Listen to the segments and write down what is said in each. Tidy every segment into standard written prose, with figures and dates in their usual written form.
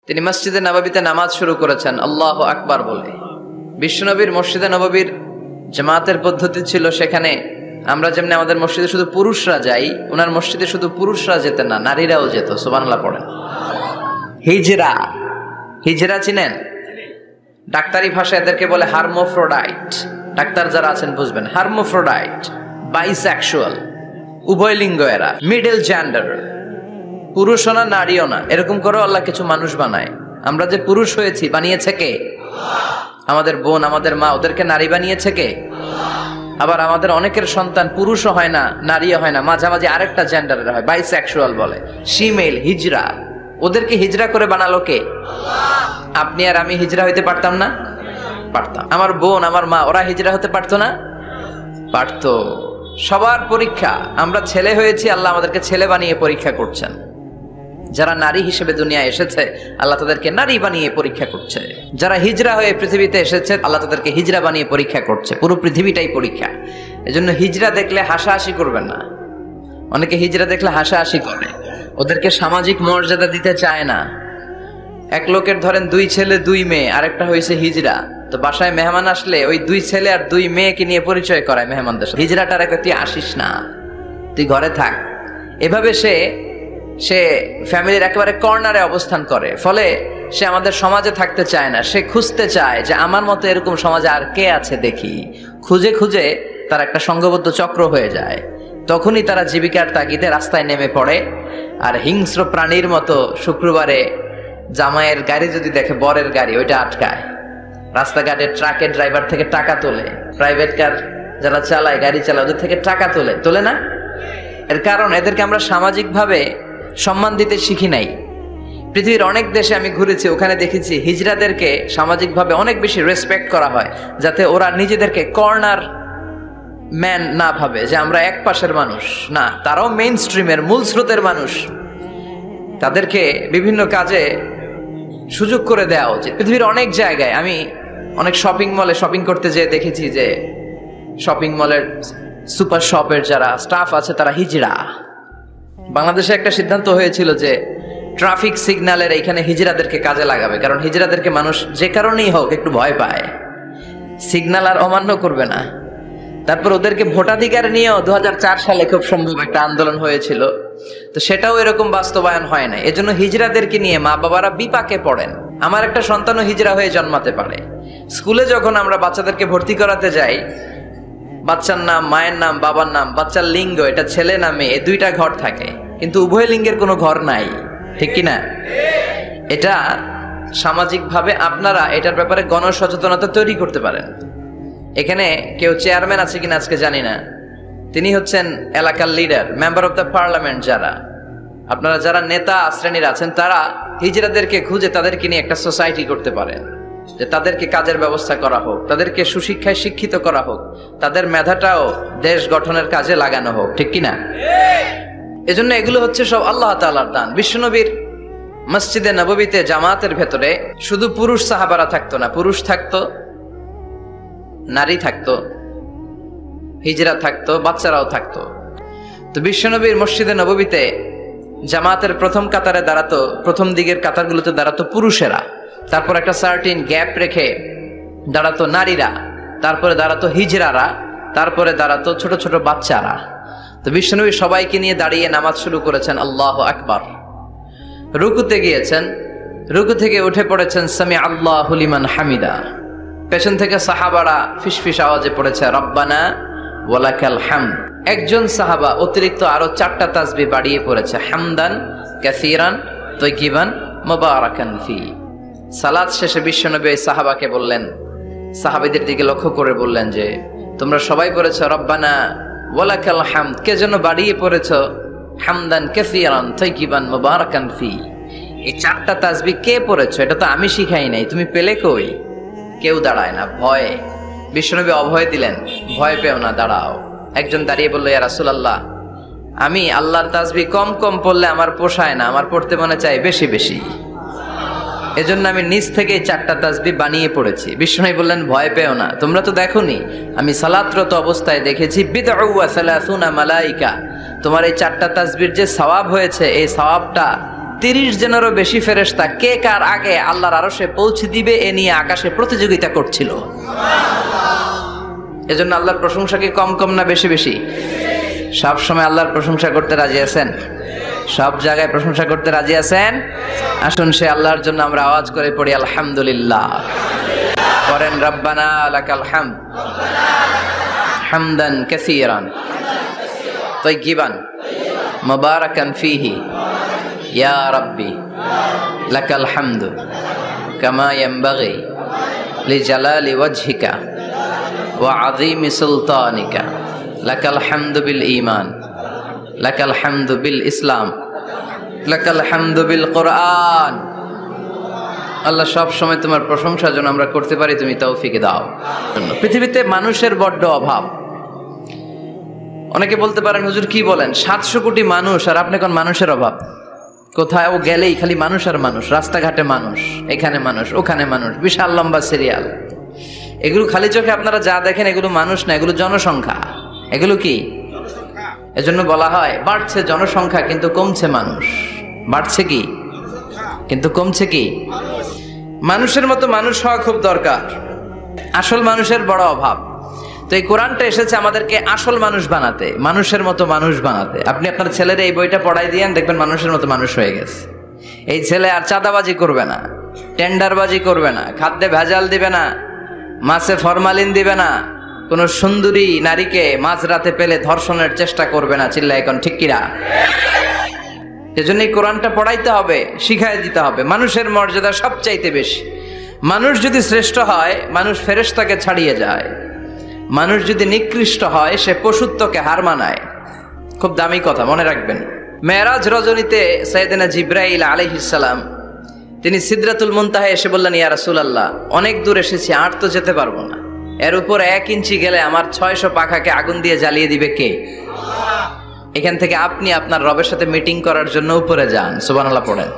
তিনি মসজিদে নববীতে নামাজ শুরু করেছেন আল্লাহু আকবার বলে। বিশ্বনবীর মসজিদে নববীর জামাতের পদ্ধতি ছিল, সেখানে আমরা যেমনি আমাদের মসজিদে শুধু পুরুষরা যাই, ওনার মসজিদে শুধু পুরুষরা যেতেন না, নারীরাও যেত। সুবহানাল্লাহ পড়েন। হিজরা, হিজরা চিনেন? ডাক্তারি ভাষায় এদেরকে বলে হার্মোফ্রোডাইট। ডাক্তার যারা আছেন বুঝবেন, হার্মোফ্রোডাইট, বাইসেক্সুয়াল, উভয় লিঙ্গ এরা, মিডল জেন্ডার, পুরুষও না নারীও না, এরকম করেও আল্লাহ কিছু মানুষ বানায়। আমরা যে পুরুষ হয়েছি বানিয়েছে কে? আমাদের বোন, আমাদের মা, ওদেরকে নারী বানিয়েছে কে? আবার আমাদের অনেকের সন্তান পুরুষও হয় না, নারীও হয় না, মাঝামাঝি আরেকটা জেন্ডারের হয়, বাইসেক্সুয়াল বলে, শিমেল, হিজরা। ওদেরকে হিজরা করে বানালো কে? আপনি আর আমি হিজরা হইতে পারতাম না? পারতাম। আমার বোন, আমার মা, ওরা হিজরা হতে পারতো না? পারতো। সবার পরীক্ষা। আমরা ছেলে হয়েছি, আল্লাহ আমাদেরকে ছেলে বানিয়ে পরীক্ষা করছেন। যারা নারী হিসেবে দুনিয়ায় এসেছে, আল্লাহ তাদেরকে নারী বানিয়ে পরীক্ষা করছে। যারা হিজরা হয়ে পৃথিবীতে এসেছে, আল্লাহ তাদেরকে হিজরা বানিয়ে পরীক্ষা করছে। পুরো পৃথিবীটাই পরীক্ষা। এজন্য হিজরা দেখলে হাসাহাসি করবেন না। অনেকে হিজরা দেখলে হাসাহাসি করে, ওদেরকে সামাজিক মর্যাদা দিতে চায় না। এক লোকের ধরেন 2 ছেলে 2 মেয়ে, আরেকটা হয়েছে হিজরা। তো বাসায় মেহমান আসলে ওই 2 ছেলে আর 2 মেয়েকে নিয়ে পরিচয় করায় মেহমানদের সাথে। হিজরাটার একটা, তুই আসিস না, তুই ঘরে থাক। এভাবে সে ফ্যামিলির একেবারে কর্নারে অবস্থান করে। ফলে সে আমাদের সমাজে থাকতে চায় না। সে খুঁজতে চায় যে আমার মতো এরকম সমাজে আর কে আছে দেখি। খুঁজে খুঁজে তার একটা সংঘবদ্ধ চক্র হয়ে যায়। তখনই তারা জীবিকার তাগিদে রাস্তায় নেমে পড়ে। আর হিংস্র প্রাণীর মতো শুক্রবারে জামাইয়ের গাড়ি যদি দেখে, বরের গাড়ি, ওইটা আটকায়। রাস্তাঘাটে ট্রাকের ড্রাইভার থেকে টাকা তোলে, প্রাইভেট কার যারা চালায়, গাড়ি চালায়, ওদের থেকে টাকা তোলে না? এর কারণ এদেরকে আমরা সামাজিকভাবে সম্মান দিতে শিখি নাই। পৃথিবীর অনেক দেশে আমি ঘুরেছি, ওখানে দেখেছি হিজড়াদেরকে সামাজিকভাবে অনেক বেশি রেসপেক্ট করা হয়, যাতে ওরা নিজেদেরকে কর্নার ম্যান না ভাবে যে আমরা এক পাশের মানুষ। না, তারাও মেইন স্ট্রিমের, মূল স্রোতের মানুষ। তাদেরকে বিভিন্ন কাজে সুযোগ করে দেওয়া উচিত। পৃথিবীর অনেক জায়গায় আমি অনেক শপিং মলে শপিং করতে যেয়ে দেখেছি যে শপিং মলের সুপার শপের যারা স্টাফ আছে তারা হিজড়া। বাংলাদেশে একটা সিদ্ধান্ত হয়েছিল যে ট্রাফিক সিগন্যালের এইখানে হিজড়াদেরকে কাজে লাগাবে, কারণ হিজড়াদেরকে মানুষ যে কারণেই হোক একটু ভয় পায়, সিগন্যাল আর অমান্য করবে না। তারপর ওদেরকে ভোটাধিকার নিয়েও 2004 সালে খুব সম্ভব একটা আন্দোলন হয়েছিল, তো সেটাও এরকম বাস্তবায়ন হয় না। এজন্য হিজড়াদেরকে নিয়ে মা বাবারা বিপাকে পড়েন। আমার একটা সন্তানও হিজড়া হয়ে জন্মাতে পারে। স্কুলে যখন আমরা বাচ্চাদেরকে ভর্তি করাতে যাই, বাচ্চার নাম, মায়ের নাম, বাবার নাম, বাচ্চার লিঙ্গ, এটা ছেলে না মেয়ে, 2টা ঘর থাকে, কিন্তু উভয় লিঙ্গের কোনো ঘর নাই, ঠিক কিনা? এটা সামাজিকভাবে আপনারা এটার ব্যাপারে গণসচেতনতা তৈরি করতে পারেন। এখানে কেউ চেয়ারম্যান আছে কিনা আজকে জানি না, তিনি হচ্ছেন এলাকার leader, member of the parliament. আপনারা যারা নেতা শ্রেণীর আছেন, তারা হিজড়াদেরকে খুঁজে তাদেরকে নিয়ে একটা সোসাইটি করতে পারেন, যে তাদেরকে কাজের ব্যবস্থা করা হোক, তাদেরকে সুশিক্ষায় শিক্ষিত করা হোক, তাদের মেধাটাও দেশ গঠনের কাজে লাগানো হোক, ঠিক কিনা? এজন্য এগুলো হচ্ছে সব আল্লাহ তাআলার দান। বিশ্বনবীর মসজিদে নববীতে জামাতের ভেতরে শুধু পুরুষ সাহাবারা থাকতো না, পুরুষ থাকতো, নারী থাকতো, হিজরা থাকতো, বাচ্চারাও থাকতো। তো বিশ্বনবীর মসজিদে নববীতে জামাতের প্রথম কাতারে দাঁড়াতো, প্রথম দিকের কাতারগুলোতে দাঁড়াতো পুরুষেরা, তারপর একটা সার্টিন গ্যাপ রেখে দাঁড়াতো নারীরা, তারপরে দাঁড়াতো হিজরারা, তারপরে দাঁড়াতো ছোট ছোট বাচ্চারা। তো বিশ্বনবী সবাইকে নিয়ে দাঁড়িয়ে নামাজ শুরু করেছেন আল্লাহু আকবার। রুকুতে গিয়েছেন, রুকু থেকে উঠে পড়েছেন সামি আল্লাহু লিমান হামিদা। পেছন থেকে সাহাবারা ফিসফিস আওয়াজে পড়েছে রব্বানা ওয়ালাকাল হামদ। একজন সাহাবা অতিরিক্ত আরো 4টা তাসবিহ বাড়িয়ে পড়েছে, হামদান কাসীরান তাইয়িবান মুবারাকান ফি। সালাত শেষে বিশ্বনবী সাহাবাকে বললেন, সাহাবীদের দিকে লক্ষ্য করে বললেন যে তোমরা সবাই পড়েছো রব্বানা ওয়ালাকাল হামদ, কে যেন বাড়িয়ে পড়েছো হামদান কাসীরান তাইয়িবান মুবারাকান ফি। এই 4টা তাসবিহ কে পড়েছো? এটা তো আমি শিখাই নাই, তুমি পেলে কই? কেউ দাঁড়ায় না, ভয়ে। বিশ্বনবী অভয় দিলেন, ভয় পেও না, দাঁড়াও। একজন দাঁড়িয়ে বলল, ইয়া রাসূলুল্লাহ, আমি আল্লাহর তাসবিহ কম কম পড়লে আমার পোষায় না, আমার পড়তে মনে চাই বেশি বেশি, এজন্য আমি নিজ থেকে 4টা তাসবিহ বানিয়ে পড়েছি। বিশ্বনবী বললেন, ভয় পেও না, তোমরা তো দেখোনি, আমি সালাতরত অবস্থায় দেখেছি বিদউ ওয়া সালাসুনা মালাইকা, তোমার এই 4টা তাসবিহর যে সওয়াব হয়েছে, এই সওয়াবটা 30 জনেরও বেশি ফেরেশতা কে কার আগে আল্লাহর আরশে পৌঁছে দিবে এ নিয়ে আকাশে প্রতিযোগিতা করছিল। এজন্য আল্লাহর প্রশংসা কি কম কম না বেশি বেশি? সব সময় আল্লাহর প্রশংসা করতে রাজি আছেন? সব জায়গায় প্রশংসা করতে রাজি আছেন? আসুন সে আল্লাহর জন্য আমরা আওয়াজ করে পড়ি আলহামদুলিল্লাহ। করেন রব্বানা লাকাল হামদ হামদান কাসীরান তাইয়িবান মুবারাকান ফীহি ইয়া রাব্বি লাকাল হামদু কামা ইয়ানবাগি লিজালালি ওয়াজহিকা ওয়া আযীমি সুলতানিকা লাকাল হামদু বিল ঈমান লাকাল হামদু বিল ইসলাম লাকাল হামদু বিল কোরআন। আল্লাহ সব সময় তোমার প্রশংসা যেন আমরা করতে পারি তুমি তৌফিক দাও। পৃথিবীতে মানুষের বড্ড অভাব। অনেকে বলতে পারেন হুজুর কি বলেন, 700 কোটি মানুষ আর আপনি কোন মানুষের অভাব? কোথাও গেলেই খালি মানুষ আর মানুষ, রাস্তাঘাটে মানুষ, এখানে মানুষ ওখানে মানুষ, বিশাল লম্বা সিরিয়াল। এগুলো খালি চোখে আপনারা যা দেখেন এগুলো মানুষ না, এগুলো জনসংখ্যা। এগুলো কি? এজন্য বলা হয় বাড়ছে জনসংখ্যা কিন্তু কমছে মানুষ। বাড়ছে কি কিন্তু কমছে কি? মানুষের মতো মানুষ হওয়া খুব দরকার। আসল মানুষের বড় অভাব। তো এই কোরআনটা এসেছে আমাদেরকে আসল মানুষ বানাতে, মানুষের মতো মানুষ বানাতে। আপনি আপনার ছেলের এই বইটা পড়াই দিয়েন, দেখবেন মানুষের মতো মানুষ হয়ে গেছে। এই ছেলে আর চাঁদাবাজি করবে না, টেন্ডারবাজি করবে না, খাদ্যে ভেজাল দিবে না, মাছে ফরমালিন দিবে না, কোন সুন্দরী নারীকে মাঝরাতে পেলে ধর্ষণের চেষ্টা করবে না। চিল্লায় এখন ঠিক কিনা? এজন্য এই কোরআনটা পড়াইতে হবে, শিখাই দিতে হবে। মানুষের মর্যাদা সবচাইতে বেশি। মানুষ যদি শ্রেষ্ঠ হয় মানুষ ফেরেশতাকে ছাড়িয়ে যায়, মানুষ যদি নিকৃষ্ট হয় সে পশুত্বকে হার মানায়। খুব দামি কথা, মনে রাখবেন। মেরাজ রজনীতে সাইয়েদনা জিবরাইল আলাইহিস সালাম তিনি সিদরাতুল মুনতাহা এসে বললেন, ইয়া রাসূলুল্লাহ অনেক দূর এসেছি, আর তো যেতে পারবো না, এর উপর 1 ইঞ্চি গেলে আমার 600 পাখাকে আগুন দিয়ে জ্বালিয়ে দিবে কে? এখান থেকে আপনি আপনার রবের সাথে মিটিং করার জন্য উপরে যান। সুবহানাল্লাহ পড়েন।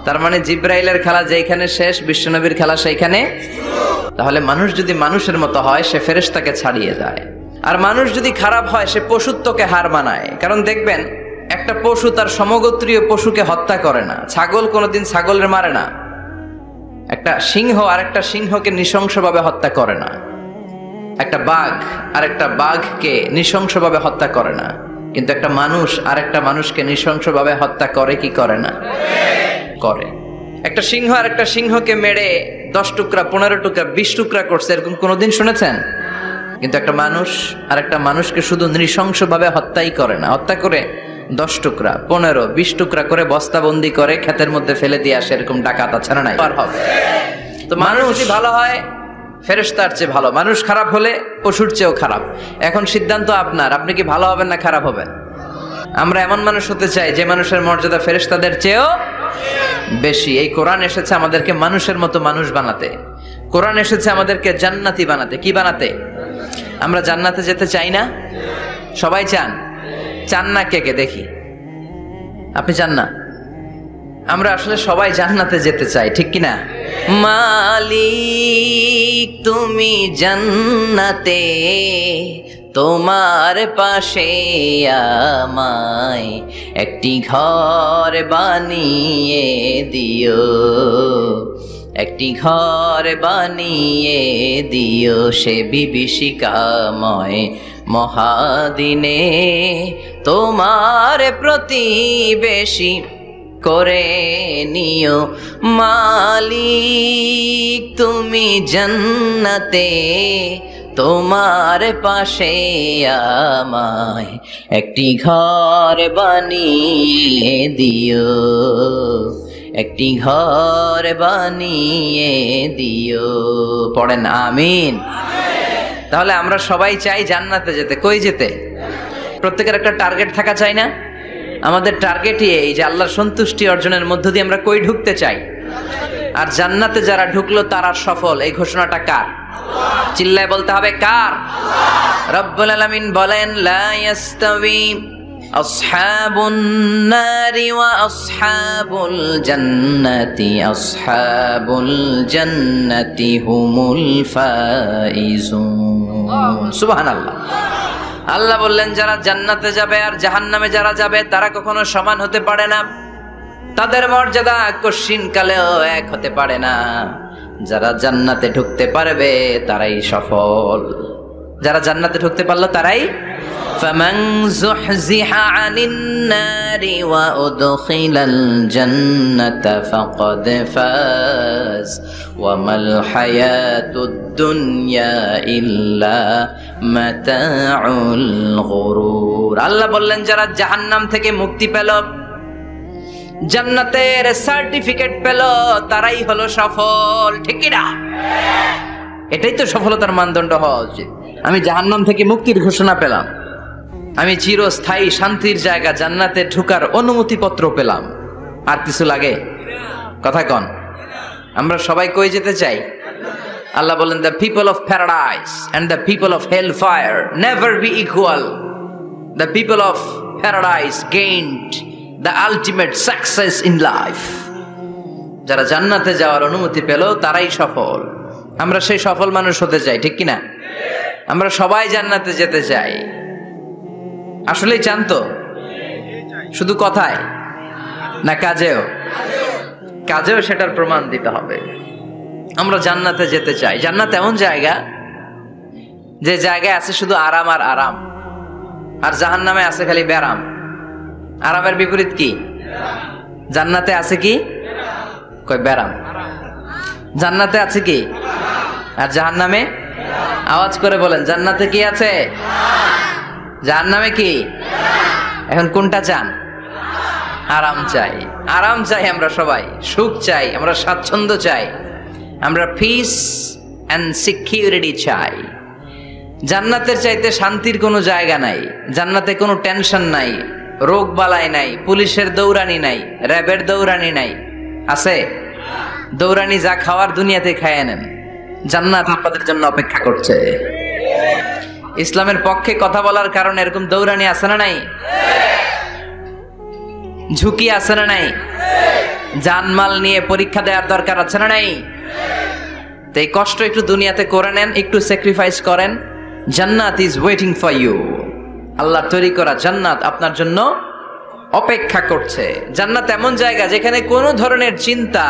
তার মানে জিবরাইলের খেলা যেখানে শেষ, বিশ্বনবীর খেলা সেইখানে। তাহলে মানুষ যদি মানুষের মতো হয় সে ফেরেশতাকে ছাড়িয়ে যায়, আর মানুষ যদি খারাপ হয় সে পশুত্বকে হার মানায়। কারণ দেখবেন একটা পশু তার সমগোত্রীয় পশুকে হত্যা করে না। ছাগল কোনোদিন ছাগলের মারে না। একটা সিংহ আর একটা সিংহকে নৃশংসভাবে হত্যা করে না। একটা বাঘ আর একটা বাঘকে নৃশংসভাবে হত্যা করে না। কিন্তু একটা মানুষ আর একটা মানুষকে নৃশংসভাবে হত্যা করে কি করে না? করে। একটা সিংহ আর একটা সিংহকে মেরে 10 টুকরা 15 টুকরা 20 টুকরা করছে, এরকম কোনোদিন শুনেছেন? কিন্তু একটা মানুষ আর একটা মানুষকে শুধু নৃশংসভাবে হত্যাই করে না, হত্যা করে 10 টুকরা 15 20 টুকরা করে বস্তাবন্দি করে ক্ষেতের মধ্যে ফেলে দিয়ে আসে। এরকম ডাকাত আছে না নাই? হবে। তো মানুষ যদি ভালো হয় ফেরেশতার চেয়ে ভালো, মানুষ খারাপ হলে পশুর চেয়েও খারাপ। এখন সিদ্ধান্ত আপনার, আপনি কি ভালো হবেন না খারাপ হবেন? আমরা এমন মানুষ হতে চাই যে মানুষের মর্যাদা ফেরেশতাদের চেয়েও বেশি। এই কোরআন এসেছে আমাদেরকে মানুষের মতো মানুষ বানাতে। কোরআন এসেছে আমাদেরকে জান্নাতি বানাতে। কি বানাতে? আমরা জান্নাতে যেতে চাই না? সবাই চান? চান না কে কে দেখি? আপনি চান না? আমরা আসলে সবাই জান্নাতে যেতে চাই, ঠিক কিনা? মালিক তুমি জান্নাতে, তোমার পাশে আমায় একটি ঘর বানিয়ে দিও, একটি ঘর বানিয়ে দিও সে বিভীষিকাময় মহাদিনে, তোমার প্রতিবেশী করে নিও। মালিক তুমি জান্নাতে, তোমার পাশে আমায় একটি ঘর বানিয়ে দিও, একটি ঘর বানিয়ে দিও। পড়েন আমিন। তাহলে আমরা সবাই চাই জান্নাতে যেতে। কই যেতে? প্রত্যেকের একটা টার্গেট থাকা চাই না? আমাদের টার্গেটই এই যে আল্লাহর সন্তুষ্টি অর্জনের মধ্য দিয়ে আমরা কই ঢুকতে চাই। আর জান্নাতে যারা ঢুকলো তারা সফল, এই ঘোষণাটা কার? চিল্লায় বলতে হবে কার? রব্বুল আলামিন বলেন, লা ইয়াস্তাবি আসহাবুন নারি ওয়া আসহাবুল জান্নাতি, আসহাবুল জান্নাতি হুমুল ফাইজুন। সুবহানাল্লাহ। আল্লাহ বললেন যারা জান্নাতে যাবে আর জাহান্নামে যারা যাবে তারা কখনো সমান হতে পারে না। তাদের মর্যাদা কশিন কালেও এক হতে পারে না। যারা জান্নাতে ঢুকতে পারবে তারাই সফল। যারা জান্নাতে ঢুকতে পারলো তারাই ফামান যুহজিহা আনিন নারি ওয়া উদখিলাল জান্নাতা ফাকাদ ফাজ ওয়া মাল হায়াতুদ দুনিয়া ইল্লা মাতাউল গুরুর। আল্লাহ বললেন যারা জাহান্নাম থেকে মুক্তি পেল, জান্নাতের সার্টিফিকেট পেল, তারাই হলো সফল। ঠিক কি না? এটাই তো সফলতার মানদণ্ড হওয়া উচিত। আমি জাহান্নাম থেকে মুক্তির ঘোষণা পেলাম, আমি চিরস্থায়ী শান্তির জায়গা জান্নাতে ঢুকার অনুমতিপত্র পেলাম, আর কিছু লাগে? কথা কন। আমরা সবাই কই যেতে চাই? আল্লাহ বলেন the people of paradise and the people of hellfire never be equal. The people of paradise gained the ultimate success in life. যারা জান্নাতে যাওয়ার অনুমতি পেল তারাই সফল। আমরা সেই সফল মানুষ হতে চাই, ঠিক কিনা? আমরা সবাই জান্নাতে যেতে চাই। আসলেই চান তো? শুধু কথায় না কাজেও? কাজেও সেটার প্রমাণ দিতে হবে। আমরা জান্নাতে যেতে চাই। জান্নাত এমন জায়গা যে জায়গায় আছে শুধু আরাম আর আরাম, আর জাহান্নামে আছে খালি ব্যারাম। আরামের বিপরীত কি? জান্নাতে আছে কি? কই ব্যারাম। জান্নাতে আছে কি? আর জাহান্নামে? আওয়াজ করে বলেন, জান্নাতে কি আছে? জাহান্নামে কি? এখন কোনটা চান? আরাম চাই। আরাম চাই আমরা সবাই, সুখ চাই, আমরা স্বাচ্ছন্দ্য চাই, আমরা পিস এন্ড সিকিউরিটি চাই। জান্নাতের চাইতে শান্তির কোনো জায়গা নাই। জান্নাতে কোনো টেনশন নাই, রোগ বালাই নাই, পুলিশের দৌড়ানি নাই, র্যাবের দৌড়ানি নাই। আছে? দৌড়ানি যা খাওয়ার দুনিয়াতে খায় নেন, জান্নাত আপনাদের জন্য অপেক্ষা করছে। ইসলামের পক্ষে কথা বলার কারণে এরকম দৌড়ানি আছে না নাই? ঝুঁকি আছে না নাই? জানমাল নিয়ে পরীক্ষা দেওয়ার দরকার আছে না নাই? তো এই কষ্ট একটু দুনিয়াতে করে নেন, একটু স্যাক্রিফাইস করেন। জান্নাত ইজ ওয়েটিং ফর ইউ। আল্লাহ তৈরি করা জান্নাত আপনার জন্য অপেক্ষা করছে। জান্নাত এমন জায়গা যেখানে কোনো ধরনের চিন্তা,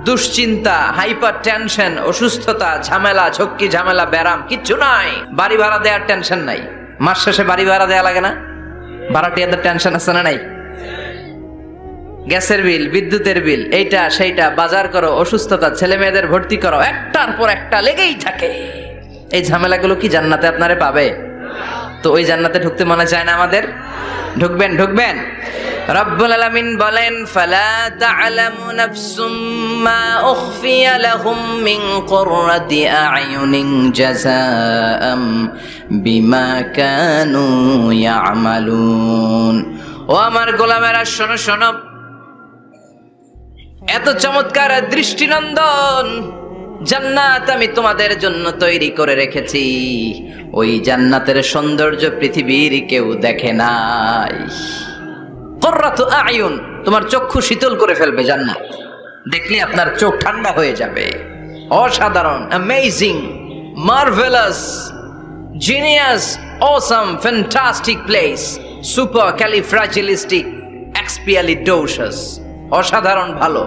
দুশ্চিন্তা, হাইপার টেনশন, অসুস্থতা, ঝামেলা, ঝক্কি ঝামেলা, ব্যারাম কিচ্ছু নাই। বাড়ি ভাড়া দেওয়ার টেনশন নাই। মাস শেষে বাড়ি ভাড়া দেওয়া লাগে না? ভাড়াটিয়াদের টেনশন আছে না নাই? গ্যাসের বিল, বিদ্যুতের বিল, এইটা সেইটা, বাজার করো, অসুস্থতা, ছেলে মেয়েদের ভর্তি করো, একটার পর একটা লেগেই থাকে। এই ঝামেলাগুলো কি জান্নাতে আপনারে পাবে? তো ওই জান্নাতে ঢুকতে মনে চায় না আমাদের? ঢুকবেন? ঢুকবেন? রব্বুল আলামিন বলেন, ফালা তা'লামু নাফসুম মা উখফিয়া লাহুম মিন কুররাতি আ'য়ুনিন জাযাআম বিমা কানু ইয়া'মালুন। ও আমার গোলামেরা শোনো শোনো, এত চমৎকার দৃষ্টিনন্দন জান্নাত আমি তোমাদের জন্য তৈরি করে রেখেছি। ওই জান্নাতের সৌন্দর্য পৃথিবীর কেউ দেখে নাই। কুররাতু আ'য়ুন, তোমার চক্ষু শীতল করে ফেলবে জান্নাত। দেখলে আপনার চোখ ঠান্ডা হয়ে যাবে। অসাধারণ, amazing, marvellous, genius, awesome, fantastic place, super supercalifragilisticexpialidocious. অসাধারণ ভালো,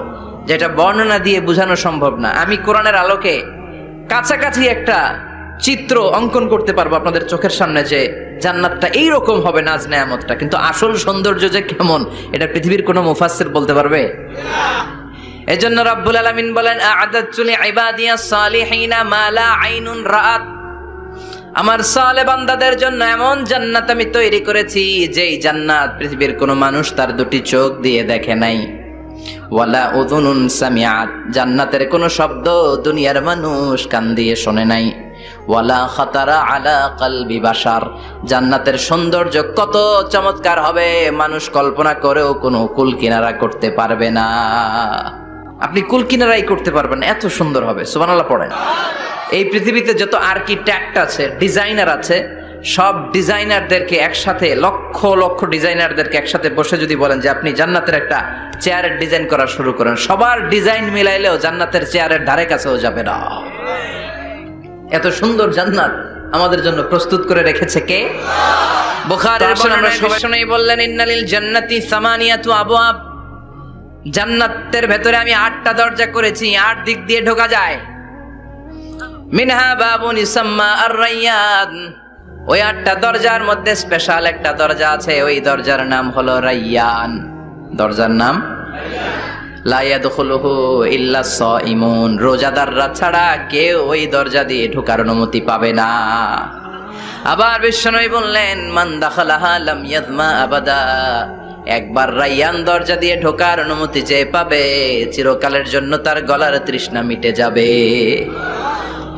যেটা বর্ণনা দিয়ে বোঝানো সম্ভব না। আমি কোরআনের আলোকে কাছাকাছি একটা চিত্র অঙ্কন করতে পারবো আপনাদের চোখের সামনে, যে জান্নাতটা এইরকম হবে, নাজ নেয়ামতটা। কিন্তু আসল সৌন্দর্য যে কেমন, এটা পৃথিবীর কোনো মুফাসসির বলতে পারবে? এজন্য রব্বুল আলামিন বলেন, আ'আদাতু লিইবাদিয়াস সালিহিনা মা লা আইনুন রাআত। আমার সালেহ বান্দাদের জন্য এমন জান্নাত আমি তৈরি করেছি, যেই জান্নাত পৃথিবীর কোনো মানুষ তার দুটি চোখ দিয়ে দেখে নাই। ওয়ালা উযুনুন সামিআত, জান্নাতের কোনো শব্দ দুনিয়ার মানুষ কান দিয়ে শোনে নাই। ওয়ালা খাতারা আলা কলবি বাশার, জান্নাতের সৌন্দর্য কত চমৎকার হবে মানুষ কল্পনা করেও কোনো কুল কিনারা করতে পারবে না। আপনি কুল কিনারাই করতে পারবেন না, এত সুন্দর হবে। সুবহানাল্লাহ পড়েন। এই পৃথিবীতে যত আর্কিটেক্ট আছে, ডিজাইনার আছে, সব ডিজাইনারদেরকে একসাথে, লক্ষ লক্ষ ডিজাইনারদেরকে একসাথে বসে যদি বলেন যে আপনি জান্নাতের একটা চেয়ারের ডিজাইন করা শুরু করেন, সবার ডিজাইন মিলাইলেও জান্নাতের চেয়ারের ধারে কাছেও যাবে না। এত সুন্দর জান্নাত আমাদের জন্য প্রস্তুত করে রেখেছে কে? বুখারীর বর্ণনায় বললেন, ইন্নালিল জান্নাতি সামানিয়াতু আবওয়াব, জান্নাতের ভেতরে আমি 8টা দরজা করেছি, 8 দিক দিয়ে ঢোকা যায়। মিনহা বাবুন ইসাম্মা আর-রায়্যান, ওই 8টা দরজার মধ্যে স্পেশাল একটা দরজা আছে, ওই দরজার নাম হলো রায়্যান। দরজার নাম লা ইয়াদখুলুহু ইল্লা সাইমুন, রোজাদাররা ছাড়া কেউ ওই দরজা দিয়ে ঢোকার অনুমতি পাবে না। আবার বিশ্বনবী বললেন, মান দাখালাহা লাম ইয়াযমা আবাদা, একবার রায়্যান দরজা দিয়ে ঢোকার অনুমতি যে পাবে, চিরকালের জন্য তার গলার তৃষ্ণা মিটে যাবে।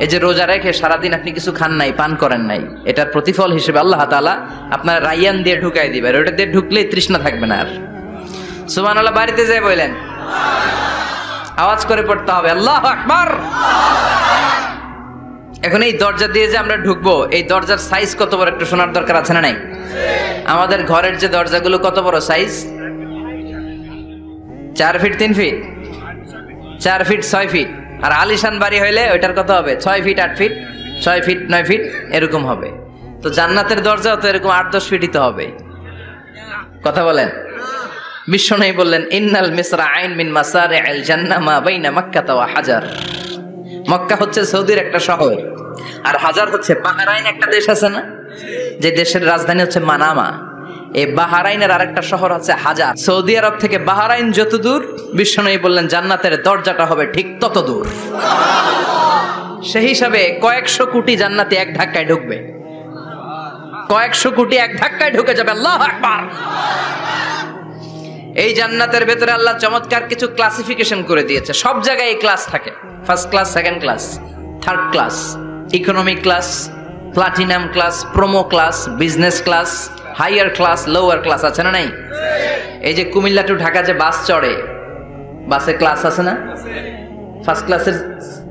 এই যে রোজা রেখে সারাদিন আপনি কিছু খান নাই, পান করেন নাই, এটার প্রতিফল হিসেবে আল্লাহ তাআলা আপনার রায়্যান দিয়ে ঢুকাই দিবেন। ওটা দিয়ে ঢুকলেই তৃষ্ণা থাকবে না আর। সুবহানাল্লাহ। বাড়িতে যেয়ে বললেন, আওয়াজ করে পড়তে হবে আল্লাহু আকবার। এখন এই দরজা দিয়ে যে আমরা ঢুকবো, এই দরজার সাইজ কত বড় একটু শোনার দরকার আছে না নাই? আমাদের ঘরের যে দরজাগুলো কত বড় size? 4 feet 3 feet 4 feet 6 feet. আর আলিশান বাড়ি হইলে ওইটার কত হবে? 6 ফিট 8 ফিট 6 ফিট 9 ফিট এরকম হবে। তো জান্নাতের দরজাও তো এরকম 8-10 ফিটই তো হবে। কথা বলেন। বিশ্বনবী বললেন, ইন্নাল মিসরাআইন মিন মাসারি'আল জান্নাহ মা বাইনা মাক্কাহ ওয়া হাজার। মক্কা হচ্ছে সৌদির একটা শহর, আর হাজার হচ্ছে বাহরাইন, একটা দেশ আছে না, যে দেশের রাজধানী হচ্ছে মানামা। এই বাহরাইনের আরেকটা শহর আছে হাজার। সৌদি আরব থেকে বাহরাইন যত দূর, বিশ্বনবী বললেন জান্নাতের দরজাটা হবে ঠিক তত দূর। সেই হিসাবে কয়েকশো কোটি জান্নাতে এক ধাক্কায় ঢুকবে, কয়েকশো কোটি এক ধাক্কায় ঢুকে যাবে। আল্লাহু আকবার। এই জান্নাতের ভেতরে আল্লাহ চমৎকার কিছু ক্লাসিফিকেশন করে দিয়েছে। সব জায়গায় এই ক্লাস থাকে, first class, second class, third class, economy class, platinum class, promo class, business class, higher class, lower class, আছে না নাই? এই যে কুমিল্লা টু ঢাকা যে বাস চড়ে, বাসে ক্লাস আছে না? ফার্স্ট ক্লাসের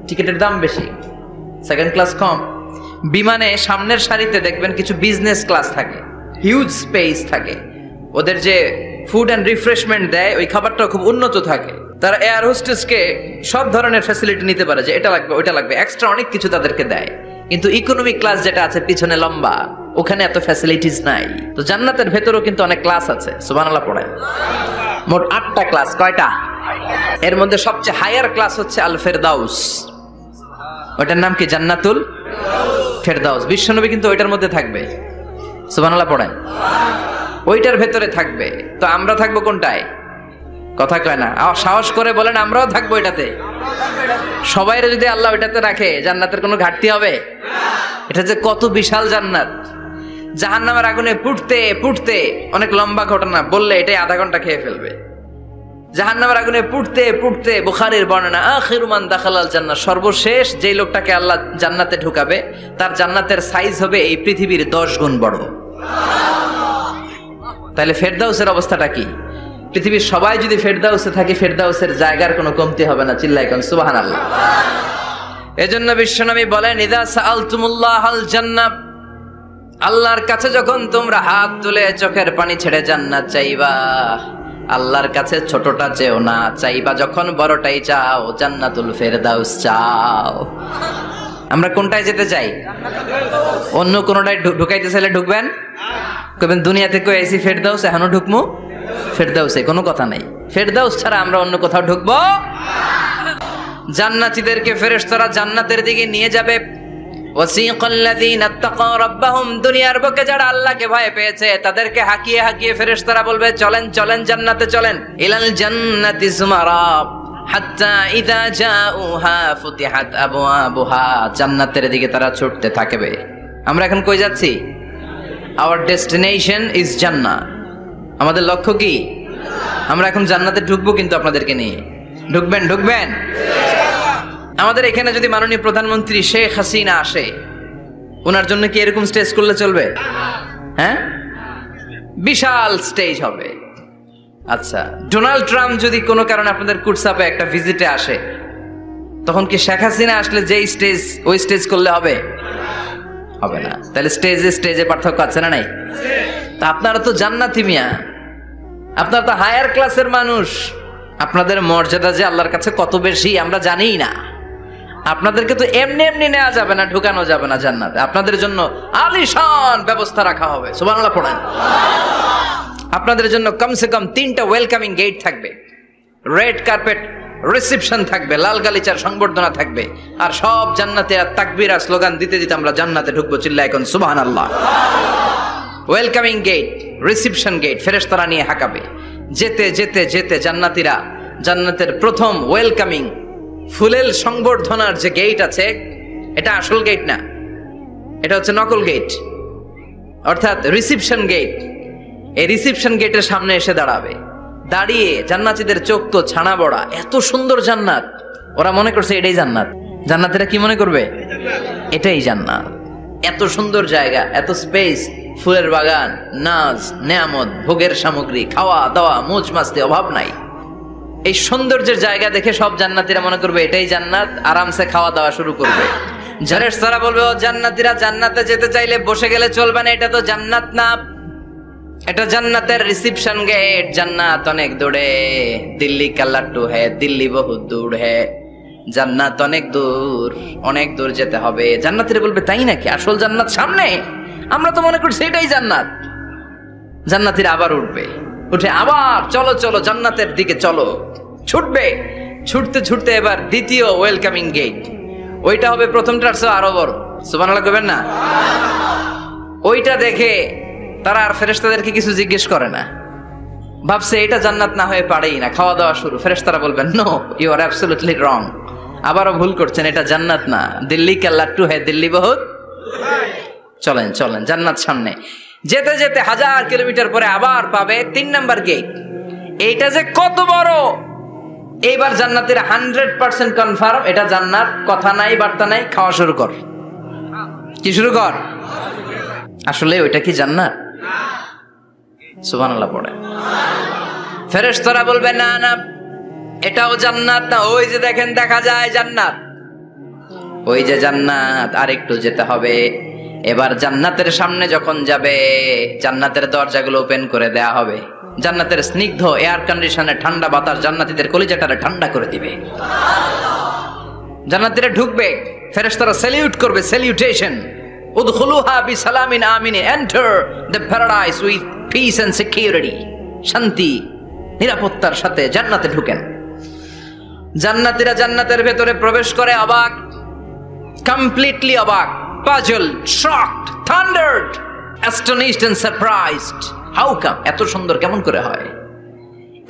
টিকিটের দাম বেশি, সেকেন্ড ক্লাস কম। বিমানে সামনের সারিতে দেখবেন কিছু বিজনেস ক্লাস থাকে, হিউজ স্পেস থাকে, ওদের যে ফুড অ্যান্ড রিফ্রেশমেন্ট দেয় ওই খাবারটা খুব উন্নত থাকে। তারা এয়ার হোস্টেসকে সব ধরনের ফ্যাসিলিটি নিতে পারে, যে এটা লাগবে ওইটা লাগবে, এক্সট্রা অনেক কিছু তাদেরকে দেয়। কিন্তু ইকোনমিক ক্লাস যেটা আছে পিছনে লম্বা, ওখানে এত ফ্যাসিলিটিস নাই। তো জান্নাতের ভেতরেও কিন্তু অনেক ক্লাস আছে। সুবহানাল্লাহ পড়ায়। মোট 8টা ক্লাস। কয়টা? এর মধ্যে সবচেয়ে হায়ার ক্লাস হচ্ছে আল ফেরদাউস। ওইটার নাম কি? জান্নাতুল ফেরদাউস। বিশ্বনবী কিন্তু ওইটার মধ্যে থাকবে। সুবহানাল্লাহ পড়ায়। ওইটার ভেতরে থাকবে। তো আমরা থাকবো কোনটায়? কথা কয় না, সাহস করে বলেন আমরাও থাকবো এটাতে। সবাইরে যদি আল্লাহ ওইটাতে রাখে, জান্নাতের কোনো ঘাটতি হবে? এটা যে কত বিশাল জান্নাত! জাহান্নামের আগুনে পুড়তে পুড়তে, অনেক লম্বা ঘটনা, বললে এটাই আধা ঘন্টা খেয়ে ফেলবে। জাহান্নামের আগুনে পুড়তে পুড়তে, বুখারীর বর্ণনা, আখিরু মান দাখালাল জান্নাহ, সর্বশেষ যেই লোকটাকে আল্লাহ জান্নাতে ঢুকাবে, তার জান্নাতের সাইজ হবে এই পৃথিবীর 10 গুণ বড়। তাহলে ফেরদাউসের অবস্থাটা কি? পৃথিবীর সবাই যদি ফেরদাউসে থাকে, ফেরদাউসের জায়গার কোনো কমতি হবে না। চিল্লায় কোন সুবহানাল্লাহ। এজন্য বিশ্বনবী বলেন, ইযা সাআলতুমুল্লাহাল জান্নাহ, আল্লাহর কাছে যখন তোমরা হাত তুলে চোখের পানি ছেড়ে জান্নাত চাইবা, আল্লাহর কাছে ছোটটা চেও না, চাইবা যখন বড়টাই চাও, জান্নাতুল ফেরদাউস চাও। আমরা কোনটায় যেতে চাই? অন্য কোনটায় ঢুকাইতে চাইলে ঢুকবেন? কবেন দুনিয়াতে কই আইছি ফেরদাউস, এখনো ঢুকমু ফেরদাউসে? কোনো কথা নাই। ফেরদাউস ছাড়া আমরা অন্য কোথাও ঢুকবো? জান্নাতীদেরকে ফেরেশতারা জান্নাতের দিকে নিয়ে যাবে। ওয়াসিকাল্লাযীনা তাকাউ রাব্বাহুম, দুনিয়ার বুকে যারা আল্লাহকে ভয় পেয়েছে তাদেরকে হাকিয়ে হাকিয়ে ফেরেশতারা বলবে, চলেন চলেন জান্নাতে চলেন। ইলাল জান্নাতি যুমারা হাত্তা ইযা জাউহা ফুতিহাত আবওয়াবুহা, জান্নাতের দিকে তারা ছুটতে থাকবে। আমরা এখন কই যাচ্ছি? আওয়ার ডেস্টিনেশন ইজ জান্নাহ। আমাদের লক্ষ্য কি? আমরা এখন জান্নাতে ঢুকবো, কিন্তু আপনাদেরকে নিয়ে। ঢুকবেন? ঢুকবেন? আমাদের এখানে যদি মাননীয় প্রধানমন্ত্রী শেখ হাসিনা আসে, ওনার জন্য কি এরকম স্টেজ করলে চলবে? হ্যাঁ, বিশাল স্টেজ হবে। আচ্ছা, ডোনাল্ড ট্রাম্প যদি কোনো কারণে আপনাদের কুটসাপে একটা ভিজিটে আসে, তখন কি শেখ হাসিনা আসলে যেই স্টেজ, ওই স্টেজ করলে হবে? হবে না। তাহলে স্টেজে স্টেজে পার্থক্য আছে না নাই? তা আপনারা তো জান্নাতি মিয়া, আপনারা তো হায়ার ক্লাসের মানুষ। আপনাদের মর্যাদা যে আল্লাহর কাছে কত বেশি আমরা জানি না। আপনাদেরকে তো এমনি এমনি নেওয়া যাবে না, ঢুকানো যাবে না জান্নাতে। আপনাদের জন্য আলিশান ব্যবস্থা রাখা হবে। সুবহানাল্লাহ পড়েন। আপনাদের জন্য কমসে কম 3টা ওয়েলকামিং গেট থাকবে। রেড কার্পেট রিসেপশন থাকবে, লাল গালিচার সংবর্ধনা থাকবে, আর সব জান্নাতে তাকবীর আর স্লোগান দিতে দিতে আমরা জান্নাতে ঢুকবো। চিল্লায় এখন সুবহানাল্লাহ। ওয়েলকামিং গেট, রিসেপশন গেট ফেরেশতারা নিয়ে হাঁকাবে। যেতে যেতে যেতে জান্নাতীরা জান্নাতের প্রথম ওয়েলকামিং ফুলেল সংবর্ধনার যে গেট আছে, এটা আসল গেট না, এটা হচ্ছে নকল গেট, অর্থাৎ রিসেপশন গেট। এই রিসেপশন গেটের সামনে এসে দাঁড়াবে। দাঁড়িয়ে জান্নাতীদের চোখ তো ছানা বড়া, এত সুন্দর জান্নাত, ওরা মনে করছে এটাই জান্নাত। জান্নাতীরা কি মনে করবে? এটাই জান্নাত। এত সুন্দর জায়গা, এত স্পেস, ফুলের বাগান, নাজ নেয়ামত, ভোগের সামগ্রী, খাওয়া দাওয়া, মৌজ মাস্তি, অভাব নাই। এই সৌন্দর্যের জায়গা দেখে সব জান্নাতীরা মনে করবে এটাই জান্নাত, আরামসে খাওয়া দাওয়া শুরু করবে। ফেরেশতারা বলবে, ও জান্নাতীরা, জান্নাতে যেতে চাইলে বসে গেলে চলবে না, এটা তো জান্নাত না, এটা জান্নাতের রিসেপশন গেট। জান্নাত অনেক দূরে, দিল্লি কা লাড্ডু হ্যায়, দিল্লি বহুত দূর হ্যায়, জান্নাত অনেক দূর, অনেক দূর যেতে হবে। জান্নাতীরা বলবে, তাই নাকি? আসল জান্নাত সামনে? আমরা তো মনে করছি এটাই জান্নাত। জান্নাতীরা আবার উঠবে, উঠে আবার চলো চলো জান্নাতের দিকে চলো, ছুটবে। ছুটতে ছুটতে এবার দ্বিতীয় ওয়েলকামিং গেট, ওইটা হবে প্রথমটার চেয়ে আরো বড়। সুবহানাল্লাহ কইবেন না? ওইটা দেখে তারা আর ফেরেশতাদেরকে কিছু জিজ্ঞেস করে না, ভাবছে এটা জান্নাত না হয়ে পারেই না, খাওয়া দাওয়া শুরু। ফেরেশতারা বলবেন, no, you are absolutely wrong, আবারও ভুল করছেন, এটা জান্নাত না, দিল্লি কা লাড্ডু হ্যায়, দিল্লি বহুত। চলেন চলেন, জান্নাত সামনে। যেতে যেতে 1000 কিলোমিটার পরে আবার পাবে 3 নাম্বার গেট। এইটা যে কত বড়, এইবার জান্নাতের 100% কনফার্ম এটা জান্নাত, কথা নাই বার্তা নাই, খাওয়া শুরু কর। কি শুরু কর? আসলে ওইটা কি জান্নাত? সুবহানাল্লাহ পড়ে। ফেরেশতারা বলবে, না না, এটাও জান্নাত না, ওই যে দেখেন দেখা যায় জান্নাত, ওই যে জান্নাত, আর একটু যেতে হবে। এবার জান্নাতের সামনে যখন যাবে, জান্নাতের দরজাগুলো ওপেন করে দেয়া হবে। জান্নাতের স্নিগ্ধ এয়ার কন্ডিশনে ঠান্ডা বাতাস জান্নাতীদের কলিজাটারে ঠান্ডা করে দিবে। জান্নাতীরা ঢুকবে, ফেরেশতারা স্যালিউট করবে, স্যালিউটেশন, উদখুলুহা বিসালামিন আমিন, enter the paradise with peace and security, শান্তি নিরাপত্তার সাথে জান্নাতে ঢুকেন। জান্নাতীরা জান্নাতের ভেতরে প্রবেশ করে অবাক, কমপ্লিটলি অবাক, puzzled, shocked, thundered, astonished and surprised. How come? এত সুন্দর কেমন করে হয়?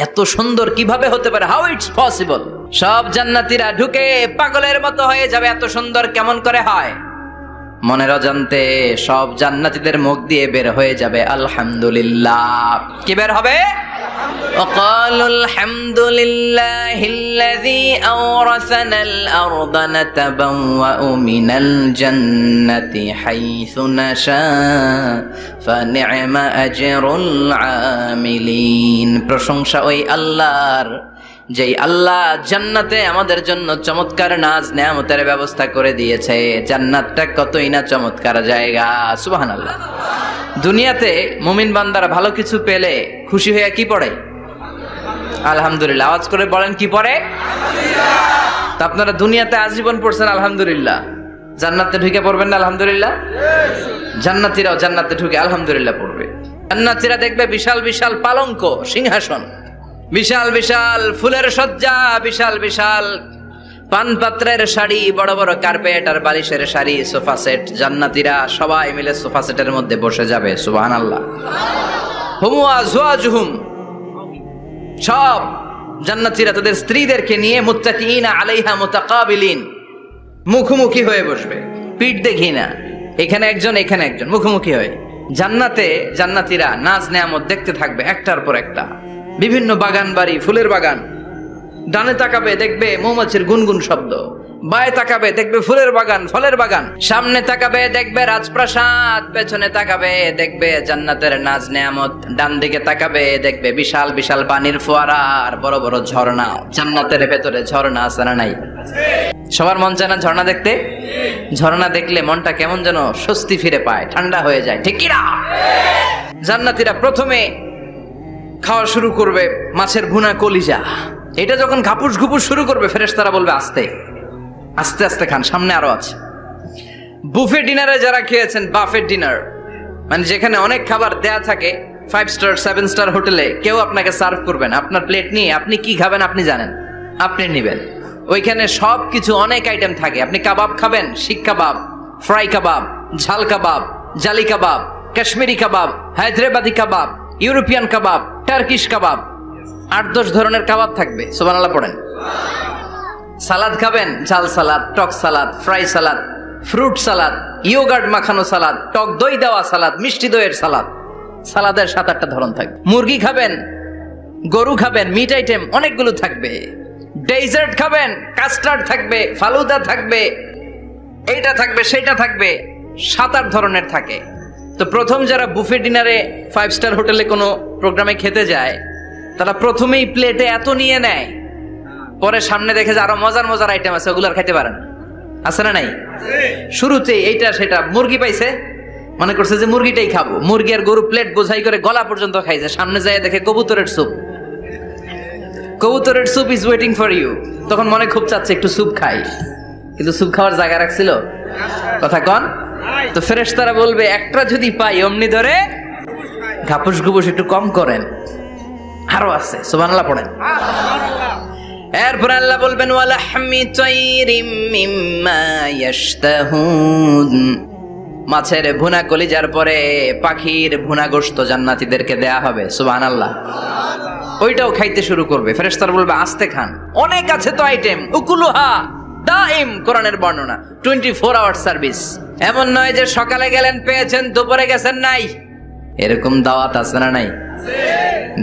এত সুন্দর কিভাবে হতে পারে? How it's possible? সব জান্নাতীরা ঢুকে পাগলের মতো হয়ে যাবে, এত সুন্দর কেমন করে হয়? মনের অজান্তে সব জান্নাতীদের মুখ দিয়ে বের হয়ে যাবে আলহামদুলিল্লাহ। কি বের হবে? وقالوا الحمد لله الذي أورثنا الأرض نتبوأ من الجنة حيث نشاء فنعم أجر العاملين। প্রশংসা ওই আল্লাহর, যেই আল্লাহ জান্নাতে আমাদের জন্য চমৎকার নাজ নেয়ামতের ব্যবস্থা করে দিয়েছে। জান্নাতটা কতই না চমৎকার জায়গা। সুবহানাল্লাহ। দুনিয়াতে মুমিন বান্দারা ভালো কিছু পেলে খুশি হয়ে কি পড়ে? আলহামদুলিল্লাহ। আওয়াজ করে বলেন, কি পড়ে? তা আপনারা দুনিয়াতে আজীবন পড়ছেন আলহামদুলিল্লাহ, জান্নাতে ঢুকে পড়বেন না আলহামদুলিল্লাহ? জান্নাতীরাও জান্নাতে ঢুকে আলহামদুলিল্লাহ পড়বে। জান্নাতীরা দেখবে বিশাল বিশাল পালঙ্ক, সিংহাসন, বিশাল বিশাল ফুলের সজ্জা, বিশাল বিশাল পানপাত্রের শাড়ি, বড় বড় কার্পেট আর বালিশের শাড়ি, সোফা সেট। জান্নাতীরা সবাই মিলে সোফা সেটের মধ্যে বসে যাবে। সুবহানাল্লাহ। হুম আজওয়াজুহুম, সব জান্নাতীরা তাদের স্ত্রীদেরকে নিয়ে মুত্তাকিনা আলাইহা মুতাকাবিলিন, মুখোমুখি হয়ে বসবে, পিঠ দেখি না, এখানে একজন এখানে একজন, মুখোমুখি হয়ে। জান্নাতে জান্নাতীরা নাজ নেয়ামত দেখতে থাকবে একটার পর একটা, বিভিন্ন বাগান বাড়ি, ফুলের বাগান। ডানে তাকাবে দেখবে মৌমাছির গুনগুন শব্দ, বায়ে তাকাবে দেখবে ফুলের বাগান, ফলের বাগান, সামনে তাকাবে দেখবে রাজপ্রাসাদ, পেছনে তাকাবে দেখবে জান্নাতের নাজ নেয়ামত, ডান দিকে তাকাবে দেখবে বিশাল বিশাল পানির ফোয়ারা আর বড় বড় ঝর্ণা। জান্নাতের ভেতরে ঝর্ণা আছে না নাই? সবার মন চায় না ঝর্ণা দেখতে? ঝর্ণা দেখলে মনটা কেমন যেন স্বস্তি ফিরে পায়, ঠান্ডা হয়ে যায়, ঠিক কি না? জান্নাতীরা প্রথমে খাওয়া শুরু করবে মাছের ভুনা কলিজা। এটা যখন ঘাপুস ঘুপুস শুরু করবে, ফেরেশতারা বলবে আস্তে আস্তে আস্তে খান, সামনে আরো আছে। বুফে ডিনারে যারা খেয়েছেন, বাফেট ডিনার মানে যেখানে অনেক খাবার দেয়া থাকে, 5 স্টার 7 স্টার হোটেলে কেউ আপনাকে সার্ভ করবেন, আপনার প্লেট নিয়ে আপনি কি খাবেন আপনি জানেন, আপনি নেবেন। ওইখানে সবকিছু অনেক আইটেম থাকে। আপনি কাবাব খাবেন, শিক কাবাব, ফ্রাই কাবাব, ঝাল কাবাব, জালি কাবাব, কাশ্মীরি কাবাব, হায়দ্রাবাদি কাবাব, ইউরোপিয়ান কাবাব, টার্কিশ কাবাব, 8-10 ধরনের কাবাব থাকবে। সুবহানাল্লাহ পড়েন। সালাদ খাবেন, ঝাল সালাদ, টক salad, fry salad, fruit salad, yoghurt মাখানো সালাদ, টক দই দেওয়া সালাদ, মিষ্টি দইয়ের সালাদ। সালাদের 7-8টা ধরন থাকবে। মুরগি খাবেন, গরু খাবেন, মিট আইটেম অনেকগুলো থাকবে। ডেজার্ট খাবেন, কাস্টার্ড থাকবে, ফালুদা থাকবে, এইটা থাকবে সেটা থাকবে, 7-8 ধরনের থাকে। তো প্রথম যারা বুফে ডিনারে 5 স্টার হোটেলে কোনো প্রোগ্রামে খেতে যায়, তারা প্রথমেই প্লেটে এত নিয়ে নেয়, পরে সামনে দেখে যে আরো মজার মজার আইটেম আছে, ওগুলো আর খাইতে পারেন। আছে না নাই? শুরুতে এইটা সেটা মুরগি পাইছে, মনে করছে যে মুরগিটাই খাবো, মুরগি আর গরু প্লেট বোঝাই করে গলা পর্যন্ত খাইছে, সামনে যায় দেখে কবুতরের স্যুপ, কবুতরের soup is waiting for you. তখন মনে খুব চাচ্ছে একটু স্যুপ খাই, কিন্তু স্যুপ খাওয়ার জায়গা রাখছিল? কথা কন। তো ফেরেশতারা বলবে একটা যদি পাই অমনি ধরে ঘাপুস ঘুপুস একটু কম করেন, আরো আছে। সুবহানাল্লাহ পড়েন। এরপর আল্লাহ বলবেন ওয়ালাহমি তাইরিম মিম্মা ইয়াশতাহুন, মাছের ভুনা কলিজার পরে পাখির ভুনা গোশত জান্নাতীদেরকে দেয়া হবে। সুবহানাল্লাহ। ওইটাও খাইতে শুরু করবে। ফেরেশতারা বলবে আস্তে খান, অনেক আছে তো আইটেম। উকুলুহা দাইম, কোরআনের বর্ণনা, 24 আওয়ার সার্ভিস। এমন নয় যে সকালে গেলেন পেয়েছেন, দুপুরে গেছেন নাই। এরকম দাওয়াত আছে না নাই?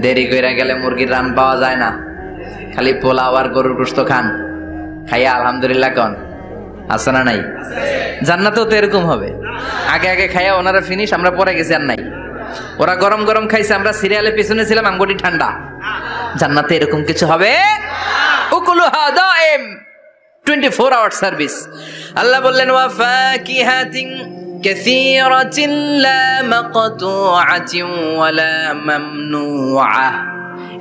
দেরি কইরা গেলে মুরগির রান পাওয়া যায় না, খালি পোলাও আর গরুর গোশত খান, খাইয়া আলহামদুলিল্লাহ কন। আছে না নাই? জান্নাতেও তো এরকম হবে। আগে আগে খাইয়া ওনারা ফিনিশ, আমরা পরে গেছি আর নাই। ওরা গরম গরম খাইছে, আমরা সিরিয়ালে পিছনে ছিলাম, আঙ্গুটি ঠান্ডা। জান্নাতে এরকম কিছু হবে? উকুলুহা দাইম, 24 আওয়ার সার্ভিস। আল্লাহ বললেন ওয়া ফাকিহাতিন কাসীরাতিন লা মাকতুআতিন ওয়া লা মামনুআ,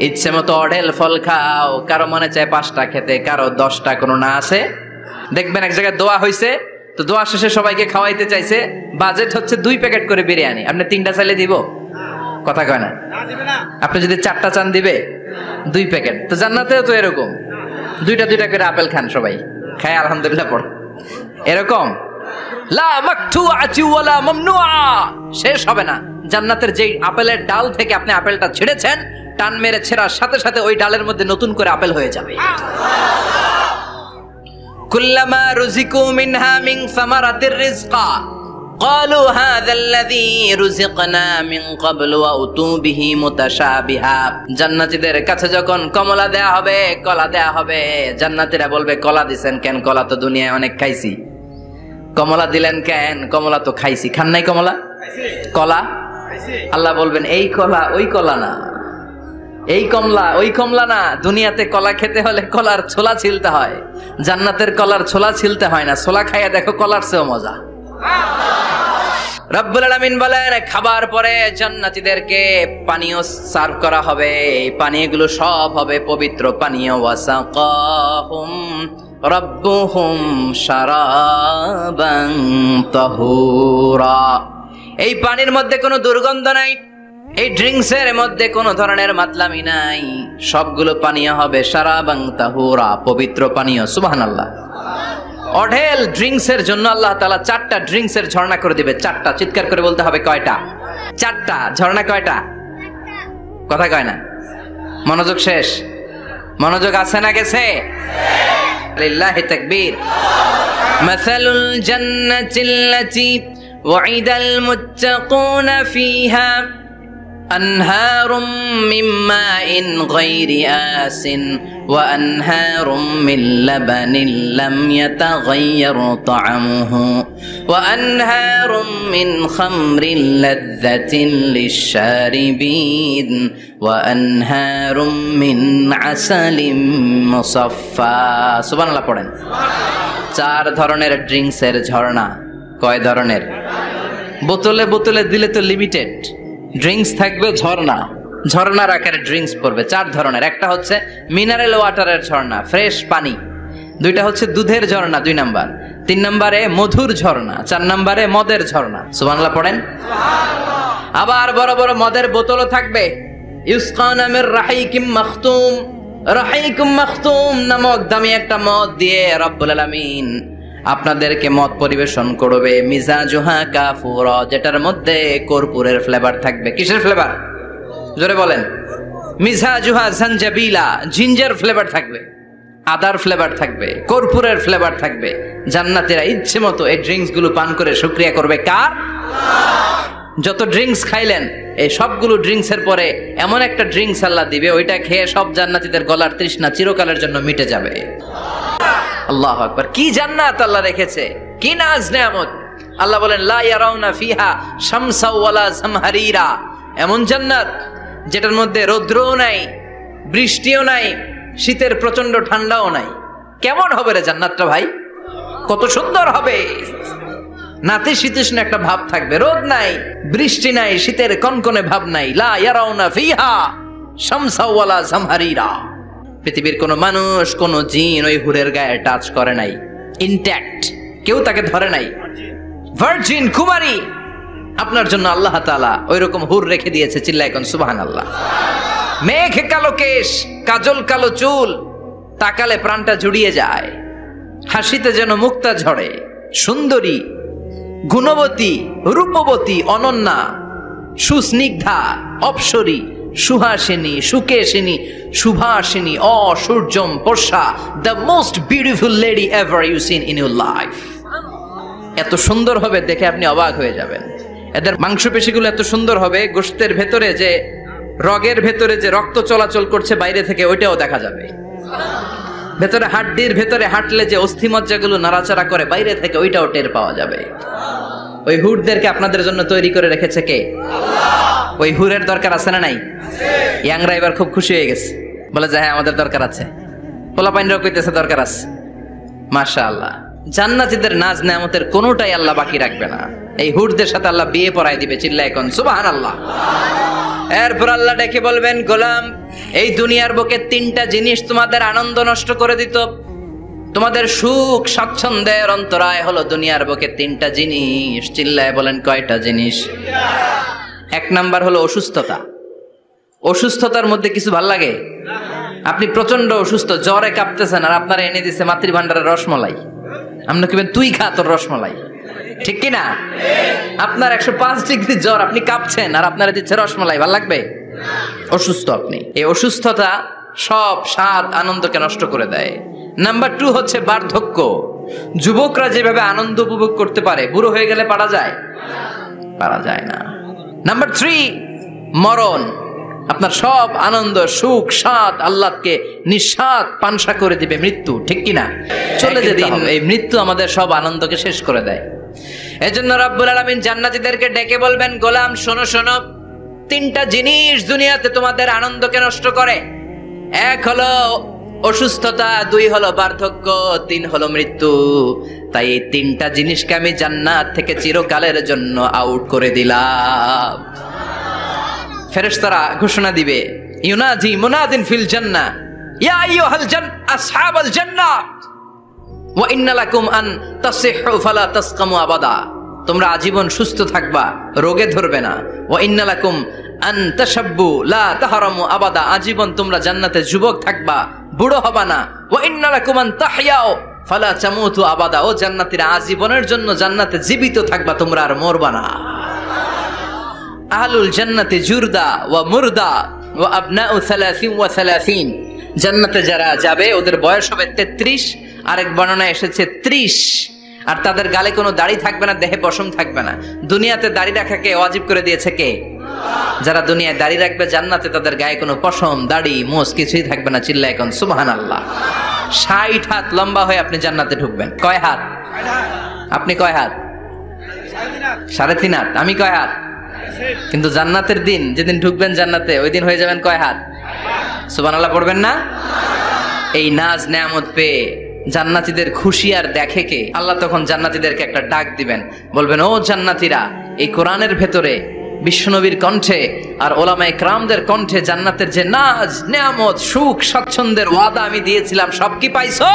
ইচ্ছে মতো অঢেল ফল খাও। কারো মনে চায় 5টা খেতে, কারো 10টা, কোনো না আছে। দেখবেন এক জায়গায় দোয়া হইছে, তো দোয়া শেষে সবাইকে খাওয়াইতে চাইছে, বাজেট হচ্ছে 2 প্যাকেট করে বিরিয়ানি। আপনি 3টা চাইলে দিব? কথা কয় না। আপনি যদি 4টা চান দিবে 2 প্যাকেট। তো জান্নাতেও তো এরকম, 2টা করে আপেল খান সবাই, খায় আলহামদুলিল্লাহ পড়। এরকম লা মাকতুআতি ওয়ালা মামনুআ, শেষ হবে না। জান্নাতের যেই আপেলের ডাল থেকে আপনি আপেলটা ছিঁড়েছেন, টান মেরে ছেঁড়ার সাথে সাথে ওই ডালের মধ্যে নতুন করে আপেল হয়ে যাবে। কুল্লামা রুজিকু মিনহা মিন সামারাতির রিজকা ক্বালু হাযাল্লাযী রুজিকনা মিন ক্বাবলু ওয়া উতু বিহি মুতাশাবিহা। জান্নাতীদের কাছে যখন কমলা দেয়া হবে, কলা দেয়া হবে, জান্নাতীরা বলবে কলা দিবেন কেন? কলা তো দুনিয়ায় অনেক খাইছি। কমলা দিলেন কেন? কমলা তো খাইছি। খান নাই কমলা? কলা? আল্লাহ বলবেন এই কলা ওই কলা না, এই কমলা ওই কমলা না। দুনিয়াতে কলা খেতে হলে কলার ছোলা ছিলতে হয়, জান্নাতের কলার ছোলা ছিলতে হয় না। ছোলা খাইয়া দেখো, কলার চেয়েও মজা। রব্বুল আলামিন বলেন খাবার পরে জান্নাতীদেরকে পানীয় সার্ভ করা হবে। এই পানীয়গুলো সব হবে পবিত্র পানীয়। ওয়াসাকাহুম রাব্বুহুম শারাবান তাহুরা, এই পানির মধ্যে কোনো দুর্গন্ধ নাই, এই ড্রিঙ্কসের মধ্যে কোনো ধরনের মাতলামি নাই, সবগুলো পানীয় হবে শারাবান তাহুরা, পবিত্র পানীয়। সুবহানাল্লাহ। অঢেল ড্রিঙ্কসের জন্য আল্লাহ তাআলা 4টা ড্রিঙ্কসের ঝর্ণা করে দিবে। 4টা, চিৎকার করে বলতে হবে কয়টা? 4টা। ঝর্ণা কয়টা? কথা কয় না। মনোযোগ শেষ। মনোযোগ আছে না গেছে? লিল্লাহি তাকবীর। মাসালুল জান্নাতিল্লাতী ওয়াইদাল মুত্তাকুনা ফিহা আনহারুম মিন মাইন গায়রি আসিন ওয়া আনহারুম মিন লাবানিন লাম ইয়াতাগায়্যার তা'আমুহু ওয়া আনহারুম মিন খামরিন লাযযাতিন লিশ-শারিবিন ওয়া আনহারুম মিন আসালিন মুসাফফা। সুবহানাল্লাহ পড়েন। 4 ধরনের ড্রিঙ্কসের ঝর্ণা। কয় ধরনের? বোতলে বোতলে দিলে তো লিমিটেড। ড্রিঙ্কস থাকবে ঝর্ণা, ঝর্ণার আকারে ড্রিঙ্কস পড়বে 4 ধরনের। একটা হচ্ছে মিনারেল ওয়াটারের ঝর্ণা, ফ্রেশ পানি। 2টা হচ্ছে দুধের ঝর্ণা 2 নাম্বার। 3 নম্বরে মধুর ঝর্ণা, 4 নম্বরে মদের ঝর্ণা। সুবহানাল্লাহ পড়েন। আবার বড় বড় মদের বোতলও থাকবে। ইউসকানা মির রাহিকিম মাখতুম, রাহিকুম মাখতুম নামক দামি একটা মদ দিয়ে রব্বুল আলামিন আপনাদেরকে মদ পরিবেশন করবে। মিজাজুহা কাফুরা, যেটার মধ্যে কর্পূরের ফ্লেভার থাকবে। কিসের ফ্লেভার? জোরে বলেন। মিজাজুহা জানজাবিলা, জিঞ্জার ফ্লেভার থাকবে, আদার ফ্লেভার থাকবে, কর্পূরের ফ্লেভার থাকবে। জান্নাতীরা ইচ্ছে মতো এই ড্রিঙ্কস গুলো পান করে শুকরিয়া করবে কার? যত ড্রিঙ্কস খাইলেন এই সবগুলো ড্রিঙ্কস এর পরে এমন একটা ড্রিঙ্কস আল্লাহ দিবে, ওইটা খেয়ে সব জান্নাতীদের গলার তৃষ্ণা চিরকালের জন্য মিটে যাবে। আল্লাহু আকবার! কি জান্নাত আল্লাহ রেখেছে, কি নাজ নেয়ামত! আল্লাহ বলেন লা ইয়ারাউনা ফিহা শামসা ওয়ালা জামহারিরা, এমন জান্নাত যেটার মধ্যে রৌদ্রও নাই, বৃষ্টিও নাই, শীতের প্রচন্ড ঠান্ডাও নাই। কেমন হবে রে জান্নাতটা ভাই? কত সুন্দর হবে! নাতিশীতোষ্ণ একটা ভাব থাকবে, রোদ নাই, বৃষ্টি নাই, শীতের কনকনে ভাব নাই। লা ইয়ারাউনা ফিহা শামসা ওয়ালা জামহারিরা। পৃথিবীর কোন মানুষ, কোন জিন ওই হুরের গায়ে টাচ করে নাই, ইনট্যাক্ট, কেউ তাকে ধরে নাই। ভার্জিন কুমারী, আপনার জন্য আল্লাহ তাআলা ওইরকম হুর রেখে দিয়েছে। চিল্লায় কোন সুবহানাল্লাহ। মেঘে কালো কেশ, কাজল কালো চুল, তাকালে প্রাণটা জুড়িয়ে যায়, হাসিতে যেন মুক্তা ঝরে। সুন্দরী, গুণবতী, রূপবতী, অনন্যা, সুস্নিগ্ধা, অপ্সরী, সুহাসিনী, সুকেশিনী, সুভাষিনী, অসূর্যম পর্ষা, the most beautiful lady ever you seen in your life. এত সুন্দর হবে দেখে আপনি অবাক হয়ে যাবেন। এদের মাংসপেশিগুলো এত সুন্দর হবে, গোশতের ভেতরে যে রগের ভেতরে যে রক্ত চলাচল করছে বাইরে থেকে ওইটাও দেখা যাবে। ভেতরে হাড্ডির ভেতরে হাঁটলে যে অস্থিমজ্জাগুলো নাড়াচাড়া করে বাইরে থেকে ওইটাও টের পাওয়া যাবে। ওই হুরদেরকে আপনাদের জন্য তৈরি করে রেখেছে কে? আল্লাহ। ওই হুরের দরকার আছে না নাই? ইয়াংরা এবার খুব খুশি হয়ে গেছে, বলে যে হ্যাঁ আমাদের দরকার আছে। পোলাপাইনরাও কইতেছে দরকার আছে। মাশাআল্লাহ। জান্নাতীদের নাজ নেয়ামতের কোনোটাই আল্লাহ বাকি রাখবে না। এই হুরদের সাথে আল্লাহ বিয়ে পড়ায় দিবে। চিল্লায় কোন সুবহানাল্লাহ। এরপর আল্লাহ ডেকে বলবেন, গোলাম এই দুনিয়ার বুকে তিনটা জিনিস তোমাদের আনন্দ নষ্ট করে দিত, তোমাদের সুখ স্বাচ্ছন্দ্যের অন্তরায় হলো দুনিয়ার বুকে তিনটা জিনিস। চিল্লায় বলেন কয়টা জিনিস? এক নাম্বার হলো অসুস্থতা। অসুস্থতার মধ্যে কিছু ভাল লাগে? আপনি প্রচন্ড অসুস্থ, জ্বরে কাঁপতেছেন, আর আপনারা এনে দিছে মাতৃভান্ডারের রসমলাই। আপনি কিবেন তুই খা তোর রসমলাই, ঠিক কিনা? আপনার 105 ডিগ্রি জ্বর, আপনি কাঁপছেন, আর আপনারা দিচ্ছে রসমলাই, ভাল লাগবে? অসুস্থ আপনি। এই অসুস্থতা সব স্বাদ আনন্দকে নষ্ট করে দেয়। নাম্বার 2 হচ্ছে বার্ধক্য। যুবকরা যেভাবে আনন্দ উপভোগ করতে পারে, বুড়ো হয়ে গেলে পারা যায়? পারা যায় না। নাম্বার 3 মরণ। আপনার সব আনন্দ, সুখ, স্বাদ আল্লাহকে নিঃস্বাদ পানসা করে দিবে মৃত্যু, ঠিক কিনা? চলে যেতে হবে। এই মৃত্যু আমাদের সব আনন্দকে শেষ করে দেয়। এজন্য রব্বুল আলামিন জান্নাতীদেরকে ডেকে বলবেন, গোলাম শোনো শোনো, তিনটা জিনিস দুনিয়াতে তোমাদের আনন্দকে নষ্ট করে। এক হলো অসুস্থতা, 2 হলো বার্ধক্য, 3 হলো মৃত্যু। তাই এই তিনটা জিনিসকে আমি জান্নাত থেকে চিরকালের জন্য আউট করে দিলাম। ফেরেশতারা ঘোষণা দিবে, ইউনাদি মুনাদিন ফিল জান্নাহ, ইয়া আইয়ুহাল আসহাবাল জান্নাহ ওয়া ইন্না লাকুম আন তাসিহু ফালা তাসকামু আবাদা। তোমরা আজীবন সুস্থ থাকবা, রোগে ধরবে না। ওয়া ইন্না লাকুম আন তাশাব্বু লা তাহরামু আবাদা। আজীবন তোমরা জান্নাতে যুবক থাকবা, বুড়ো হবা না। ওয়া ইন্না লাকুম আন তাহইয়াও ফালা তামুতু আবাদা। ও জান্নাতীরা, আজীবনের জন্য জান্নাতে জীবিত থাকবা, তোমরা আর মরবা না। আহলুল জান্নাতি জুরদা ওয়া মুরদা ওয়া আবনাউ 30 ওয়া 30। জান্নাতে যারা যাবে ওদের বয়স হবে 33, আরেক বর্ণনায় এসেছে 30। আর তাদের গালে কোনো দাড়ি থাকবে না, দেহে পশম থাকবে না। দুনিয়াতে দাড়ি রাখাকে ওয়াজিব করে দিয়েছে কে? যারা দুনিয়ায় দাড়ি রাখবে, জান্নাতে তাদের গায়ে কোনো পশম, দাড়ি, মোষ কিছুই থাকবে না। চিল্লায় এখন সুবহানাল্লাহ। 60 হাত লম্বা হয়ে আপনি জান্নাতে ঢুকবেন। কয় হাত? আপনি কয় হাত? 3.5 হাত। আমি কয় হাত? কিন্তু জান্নাতের দিন, যেদিন ঢুকবেন জান্নাতে, ওই দিন হয়ে যাবেন কয় হাত? সুবহানাল্লাহ পড়বেন না? এই নাজ নেয়ামত পেয়ে জান্নাতীদের খুশি আর দেখে কে? আল্লাহ তখন জান্নাতীদেরকে একটা ডাক দিবেন, বলবেন, ও জান্নাতীরা, এই কোরআনের ভেতরে বিশ্বনবীর কণ্ঠে আর ওলামায়ে কেরামদের কণ্ঠে জান্নাতের যে নাজ নেয়ামত, সুখ স্বাচ্ছন্দ্যের ওয়াদা আমি দিয়েছিলাম, সব কি পাইছো?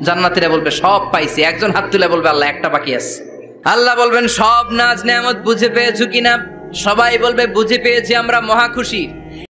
জান্নাতীরা বলবে সব পাইছি। একজন হাত তুলে বলবে, আল্লাহ একটা বাকি আছে। আল্লাহ বলবেন, সব নাজ নেয়ামত বুঝে পেয়েছো কিনা? সবাই বলবে বুঝে পেয়েছি, আমরা মহা খুশি।